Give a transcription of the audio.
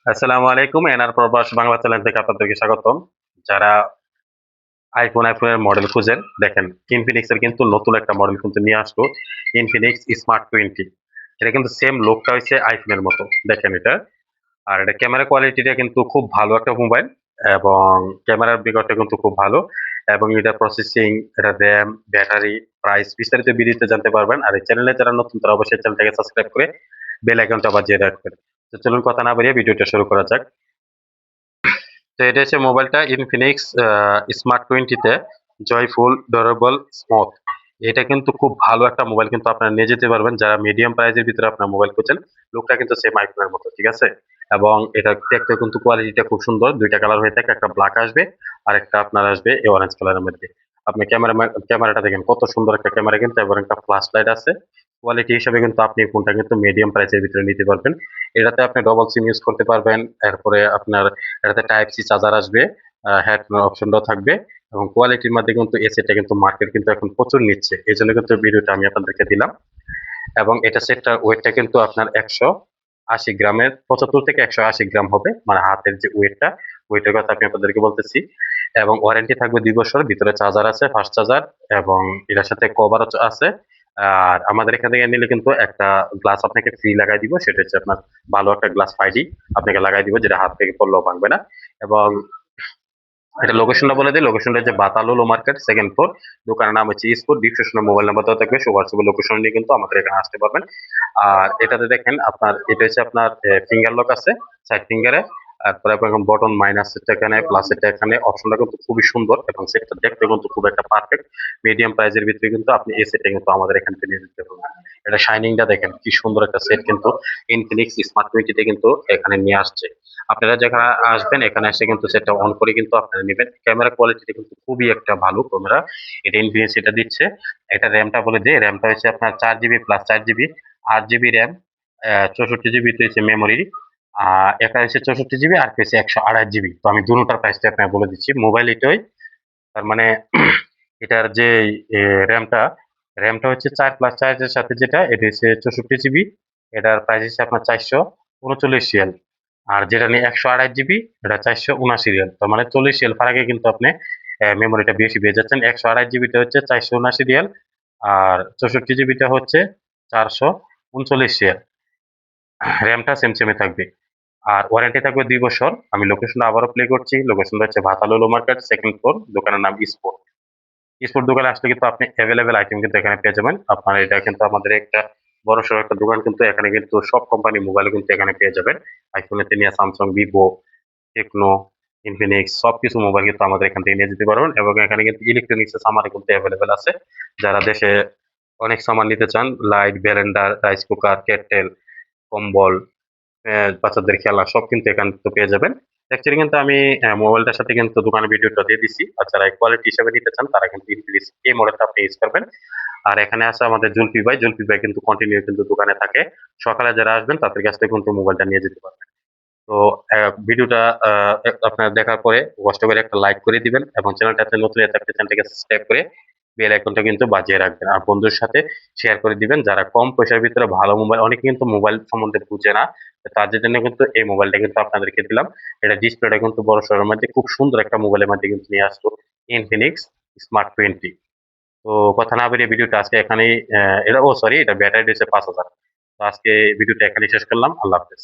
আসসালামু আলাইকুম। এনআর প্রবাস বাংলা চ্যানেল থেকে আপনাদেরকে স্বাগতম। যারা আইফোনের মডেল খুঁজেন, দেখেন ইনফিনিক্স এর কিন্তু নতুন একটা মডেল কিন্তু নিয়ে আসলো, ইনফিনিক্স স্মার্ট 20। এটা কিন্তু সেম লুকটা হচ্ছে আইফোনের মতো, দেখেন এটা। আর এটা ক্যামেরা কোয়ালিটিটা কিন্তু খুব ভালো একটা মোবাইল, এবং ক্যামেরার দিকটা কিন্তু খুব ভালো, এবং এটা প্রসেসিং, এটা র্যাম, ব্যাটারি, প্রাইস বিস্তারিত ভিডিওতে জানতে পারবেন। আর এই চ্যানেলে যারা নতুন তারা অবশ্যই চ্যানেলটাকে সাবস্ক্রাইব করে বেল আইকনটা বাজিয়ে রাখবেন। তো চলুন কথা না বাড়িয়ে ভিডিওটা শুরু করা যাক। তো এটা হচ্ছে মোবাইলটা ইনফিনিক্স স্মার্ট 20 তে, জয়ফুল ডুরেবল স্মুথ। এটা কিন্তু খুব ভালো একটা মোবাইল, কিন্তু আপনারা নিয়ে যেতে পারবেন যারা মিডিয়াম প্রাইসের ভিতরে আপনার মোবাইল খুঁজছেন। লুকটা কিন্তু সেম আইফোনের মতো, ঠিক আছে। এবং এটা দেখতে কিন্তু কোয়ালিটিটা খুব সুন্দর। দুইটা কালার হয়ে থাকে, একটা ব্ল্যাক আসবে আর একটা আপনার আসবে এই অরেঞ্জ কালারের মধ্যে। আপনি ক্যামেরাটা দেখেন কত সুন্দর একটা ক্যামেরা, কিন্তু এবং একটা ফ্ল্যাশ লাইট আছে। কোয়ালিটি হিসেবে কিন্তু আপনি ফোনটা কিন্তু মিডিয়াম প্রাইসের ভিতরে নিতে পারবেন। এটাতে আপনি ডবল সিম ইউজ করতে পারবেন। এরপরে আপনার এটাতে টাইপ সি চার্জার আসবে, হেডফোনের অপশনটাও থাকবে। এবং কোয়ালিটির মধ্যে কিন্তু এসিটা কিন্তু মার্কেট কিন্তু এখন প্রচুর নিচ্ছে, এই জন্য কিন্তু ভিডিওটা আমি আপনাদেরকে দিলাম। এবং এটা সেটটার ওয়েটটা কিন্তু আপনার 180 গ্রামের, 75 থেকে 180 গ্রাম হবে, মানে হাতের যে ওয়েটটা, ওয়েটের কথা আমি আপনাদেরকে বলতেছি। এবং ওয়ারেন্টি থাকবে 2 বছর, ভিতরে চার্জার আছে, ফাস্ট চার্জার, এবং এটার সাথে কভার আছে। আর আমাদের এখান থেকে নিলে কিন্তু একটা গ্লাস আপনাকে ফ্রি লাগাই দিব, সেটা হচ্ছে আপনার ভালো একটা গ্লাস ফাইডি আপনাকে লাগাই দিব, যেটা হাত থেকে পড়লেও ভাঙবে না। এবং এটা লোকেশনটা বলে দিই, লোকেশনটা হচ্ছে বাতালুলো মার্কেট, সেকেন্ড ফ্লোর। দোকানের নাম হচ্ছে স্পোর্ট। ডিসক্রিপশনে মোবাইল নাম্বার দেওয়া থাকবে, হোয়াটসঅ্যাপে লোকেশন নিয়ে কিন্তু আমাদের এখানে আসতে পারবেন। আর এটাতে দেখেন আপনার, এটা হচ্ছে আপনার ফিঙ্গার লক আছে সাইড ফিঙ্গারে। তারপরে আপনার বটন মাইনাস সেটটা এখানে, প্লাস এটা এখানে, অপশনটা কিন্তু খুবই সুন্দর, এবং সেটটা দেখতে কিন্তু খুব একটা পারফেক্ট। মিডিয়াম প্রাইসের ভিতরে কিন্তু আপনি এই সেটটা কিন্তু আমাদের এখান থেকে নিয়ে নিতে পারবেন। এটা শাইনিংটা দেখেন কি সুন্দর একটা সেট, কিন্তু ইনফিনিক্স স্মার্ট 20 কিন্তু এখানে নিয়ে আসছে। আপনারা যেখানে আসবেন, এখানে এসে কিন্তু সেটা অন করে কিন্তু আপনারা নেবেন। ক্যামেরা কোয়ালিটিটা কিন্তু খুবই একটা ভালো ক্যামেরা, এটা ইনফিনিক্স এটা দিচ্ছে। এটা র্যামটা বলে দিই, র্যামটা হচ্ছে আপনার 4 GB plus 4 GB, 8 GB RAM, 64 GB হচ্ছে মেমোরি। এটা হচ্ছে 64 জিবি, আর হচ্ছে 128 জিবি। তো আমি দুটোটার প্রাইসটা আপনাকে বলে দিচ্ছি। মোবাইল এটাই, তার মানে এটার যে র্যামটা, র্যামটা হচ্ছে 4+4 এর সাথে, যেটা এটা হচ্ছে 64 জিবি। এটার প্রাইস হচ্ছে আপনার 439 রিয়াল। আর যেটা নিয়ে 128 জিবি, এটা 479 রিয়াল। তার মানে 40 রিয়াল ফারাকে কিন্তু আপনি মেমোরিটা বেশি পেয়ে যাচ্ছেন। 128 জিবিটা হচ্ছে 479 রিয়াল, আর 64 জিবিটা হচ্ছে 439 রিয়াল। র্যামটা সেম সেমে থাকবে। আর ওয়ারেন্টি থাকবে 2 বছর। আমি লোকেশনটা আবারও প্লে করছি, লোকেশনটা হচ্ছে ভাতালো মার্কেট, সেকেন্ড ফ্লোর। দোকানের নাম স্পোর্ট। স্পোর্ট দোকানে আসলে কিন্তু আপনি অ্যাভেলেবেল আইটেম কিন্তু এখানে পেয়ে যাবেন। আপনার এটা কিন্তু আমাদের একটা বড়সড় একটা দোকান, কিন্তু এখানে কিন্তু সব কোম্পানি মোবাইল কিন্তু এখানে পেয়ে যাবেন। আইফোন থেকে নিয়ে স্যামসাং, ভিভো, টেকনো, ইনফিনিক্স সবকিছু মোবাইল কিন্তু আমাদের এখান থেকে নিয়ে যেতে পারবেন। এবং এখানে কিন্তু ইলেকট্রনিক্স এর সামান কিন্তু অ্যাভেলেবেল আছে। যারা দেশে অনেক সামান নিতে চান, light, Blender, rice cooker, kettle, কম্বল, বাচ্চাদের খেলা, সব কিন্তু এখান থেকে পেয়ে যাবেন। অ্যাকচুয়ালি কিন্তু আমি মোবাইলটার সাথে কিন্তু দোকানের ভিডিওটা দিয়ে দিছি। আর যারা কোয়ালিটি হিসেবে নিতে চান তারা কিন্তু ইনফিনিক্স এই মডেলটা আপনি ইউজ করবেন। আর এখানে আছে আমাদের জুলফি ভাই, জুলফি ভাই কিন্তু কন্টিনিউ কিন্তু দোকানে থাকে। সকালে যারা আসবেন তাদের কাছ থেকে কিন্তু মোবাইলটা নিয়ে যেতে পারবেন। তো ভিডিওটা আপনারা দেখার পরে কষ্ট করে একটা লাইক করে দিবেন, এবং চ্যানেলটাতে নতুন হয়ে থাকলে চ্যানেলটাকে সাবস্ক্রাইব করে বেল আইকনটা কিন্তু বাজিয়ে রাখবেন। আর বন্ধুর সাথে শেয়ার করে দিবেন যারা কম পয়সার ভিতরে ভালো মোবাইল, অনেকে কিন্তু মোবাইল সম্বন্ধে বুঝে না। তো তাদের জন্য কিন্তু এই মোবাইলটা কিন্তু আপনাদেরকে দিলাম। এটা ডিসপ্লেটা কিন্তু বড় সড়োর মধ্যে খুব সুন্দর একটা মোবাইলের মধ্যে কিন্তু নিয়ে আসলো ইনফিনিক্স স্মার্ট 20। তো কথা না বেরিয়ে ভিডিওটা আজকে এখানেই এটা, ও সরি, এটা ব্যাটারি দিয়েছে 5000। তো আজকে ভিডিওটা এখানেই শেষ করলাম। আল্লাহ হাফেজ।